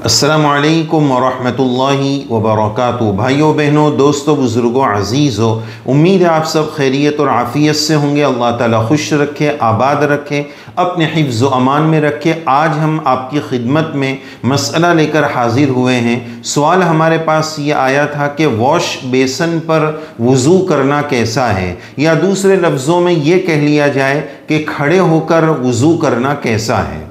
السلام علیکم ورحمۃ اللہ وبرکاتہ۔ بھائیوں بہنوں، دوستوں، بزرگوں، عزیزوں، امید ہے آپ سب خیریت اور عافیت سے ہوں گے۔ اللہ تعالیٰ خوش رکھے، آباد رکھے، اپنے حفظ و امان میں رکھے۔ آج ہم آپ کی خدمت میں مسئلہ لے کر حاضر ہوئے ہیں۔ سوال ہمارے پاس یہ آیا تھا کہ واش بیسن پر وضو کرنا کیسا ہے، یا دوسرے لفظوں میں یہ کہہ لیا جائے کہ کھڑے ہو کر وضو کرنا کیسا ہے۔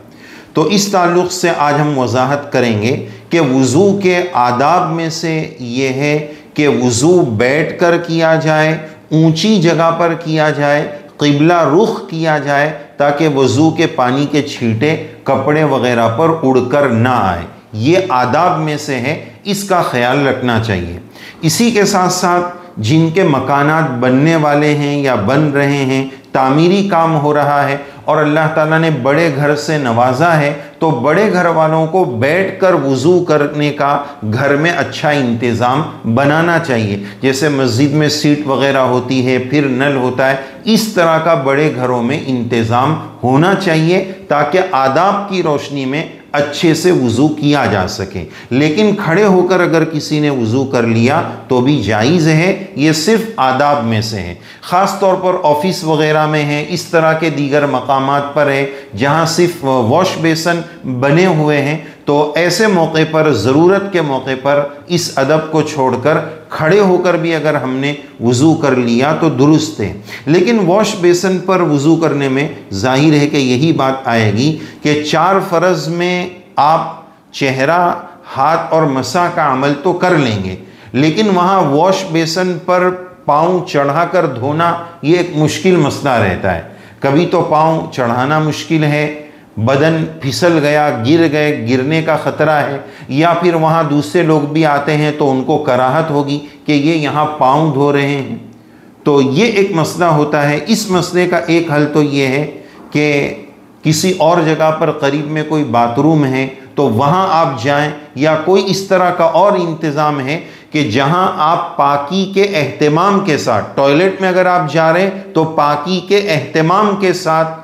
تو اس تعلق سے آج ہم وضاحت کریں گے کہ وضو کے آداب میں سے یہ ہے کہ وضو بیٹھ کر کیا جائے، اونچی جگہ پر کیا جائے، قبلہ رخ کیا جائے تاکہ وضو کے پانی کے چھینٹے کپڑے وغیرہ پر اڑ کر نہ آئے۔ یہ آداب میں سے ہے، اس کا خیال رکھنا چاہیے۔ اسی کے ساتھ ساتھ جن کے مکانات بننے والے ہیں یا بن رہے ہیں، تعمیری کام ہو رہا ہے اور اللہ تعالیٰ نے بڑے گھر سے نوازا ہے، تو بڑے گھر والوں کو بیٹھ کر وضو کرنے کا گھر میں اچھا انتظام بنانا چاہیے۔ جیسے مسجد میں سیٹ وغیرہ ہوتی ہے، پھر نل ہوتا ہے، اس طرح کا بڑے گھروں میں انتظام ہونا چاہیے تاکہ آداب کی روشنی میں اچھے سے وضو کیا جا سکے۔ لیکن کھڑے ہو کر اگر کسی نے وضو کر لیا تو بھی جائز ہے، یہ صرف آداب میں سے ہے۔ خاص طور پر آفس وغیرہ میں ہے، اس طرح کے دیگر مقامات پر ہے جہاں صرف واش بیسن بنے ہوئے ہیں، تو ایسے موقع پر، ضرورت کے موقع پر اس ادب کو چھوڑ کر کھڑے ہو کر بھی اگر ہم نے وضو کر لیا تو درست ہے۔ لیکن واش بیسن پر وضو کرنے میں ظاہر ہے کہ یہی بات آئے گی کہ 4 فرض میں آپ چہرہ، ہاتھ اور مسح کا عمل تو کر لیں گے، لیکن وہاں واش بیسن پر پاؤں چڑھا کر دھونا یہ ایک مشکل مسئلہ رہتا ہے۔ کبھی تو پاؤں چڑھانا مشکل ہے، بدن پھسل گیا، گر گئے، گرنے کا خطرہ ہے، یا پھر وہاں دوسرے لوگ بھی آتے ہیں تو ان کو کراہت ہوگی کہ یہ یہاں پاؤں دھو رہے ہیں، تو یہ ایک مسئلہ ہوتا ہے۔ اس مسئلے کا ایک حل تو یہ ہے کہ کسی اور جگہ پر قریب میں کوئی باتھ روم ہے تو وہاں آپ جائیں، یا کوئی اس طرح کا اور انتظام ہے کہ جہاں آپ پاکی کے اہتمام کے ساتھ، ٹوائلٹ میں اگر آپ جا رہے ہیں تو پاکی کے اہتمام کے ساتھ،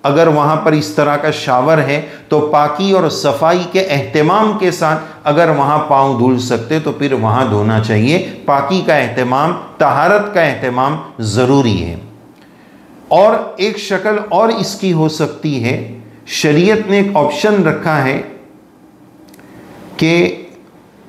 اگر وہاں پر اس طرح کا شاور ہے تو پاکی اور صفائی کے اہتمام کے ساتھ اگر وہاں پاؤں دھل سکتے تو پھر وہاں دھونا چاہیے۔ پاکی کا اہتمام، طہارت کا اہتمام ضروری ہے۔ اور ایک شکل اور اس کی ہو سکتی ہے، شریعت نے ایک آپشن رکھا ہے کہ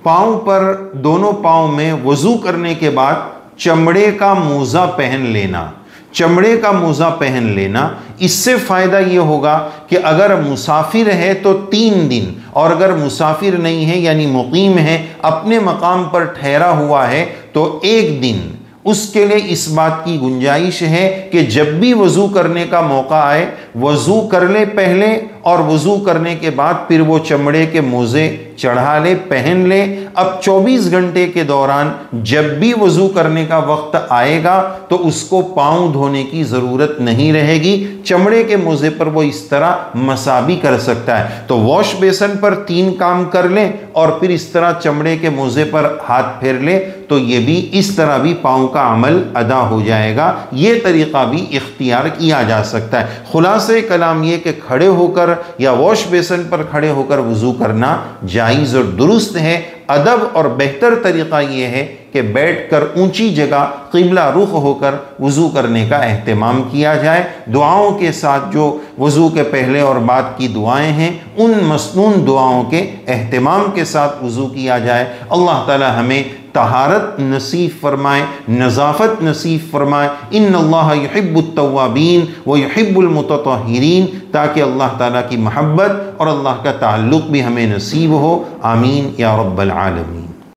پاؤں پر، دونوں پاؤں میں وضو کرنے کے بعد چمڑے کا موزہ پہن لینا۔ چمڑے کا موزہ پہن لینا، اس سے فائدہ یہ ہوگا کہ اگر مسافر ہے تو 3 دن، اور اگر مسافر نہیں ہے یعنی مقیم ہے، اپنے مقام پر ٹھہرا ہوا ہے، تو 1 دن اس کے لیے اس بات کی گنجائش ہے کہ جب بھی وضو کرنے کا موقع آئے وضو کر لے پہلے، اور وضو کرنے کے بعد پھر وہ چمڑے کے موزے چڑھا لے، پہن لے۔ اب 24 گھنٹے کے دوران جب بھی وضو کرنے کا وقت آئے گا تو اس کو پاؤں دھونے کی ضرورت نہیں رہے گی، چمڑے کے موزے پر وہ اس طرح مسح بھی کر سکتا ہے۔ تو واش بیسن پر 3 کام کر لیں اور پھر اس طرح چمڑے کے موزے پر ہاتھ پھیر لے تو یہ بھی اس طرح بھی پاؤں کا عمل ادا ہو جائے گا۔ یہ طریقہ بھی اختیار کیا جا سکتا ہے۔ خلاصہ کلام یہ کہ کھڑے ہو کر یا واش بیسن پر کھڑے ہو کر وضو کرنا جائز اور درست ہے۔ ادب اور بہتر طریقہ یہ ہے کہ بیٹھ کر اونچی جگہ قبلہ رخ ہو کر وضو کرنے کا اہتمام کیا جائے۔ دعاؤں کے ساتھ جو وضو کے پہلے اور بعد کی دعائیں ہیں، ان مسنون دعاؤں کے اہتمام کے ساتھ وضو کیا جائے۔ اللہ تعالی ہمیں طہارت نصیب فرمائے، نظافت نصیب فرمائے۔ ان اللہ یحب التوابین ویحب المتطہرین، تاکہ اللہ تعالیٰ کی محبت اور اللہ کا تعلق بھی ہمیں نصیب ہو۔ آمین یا رب العالمین۔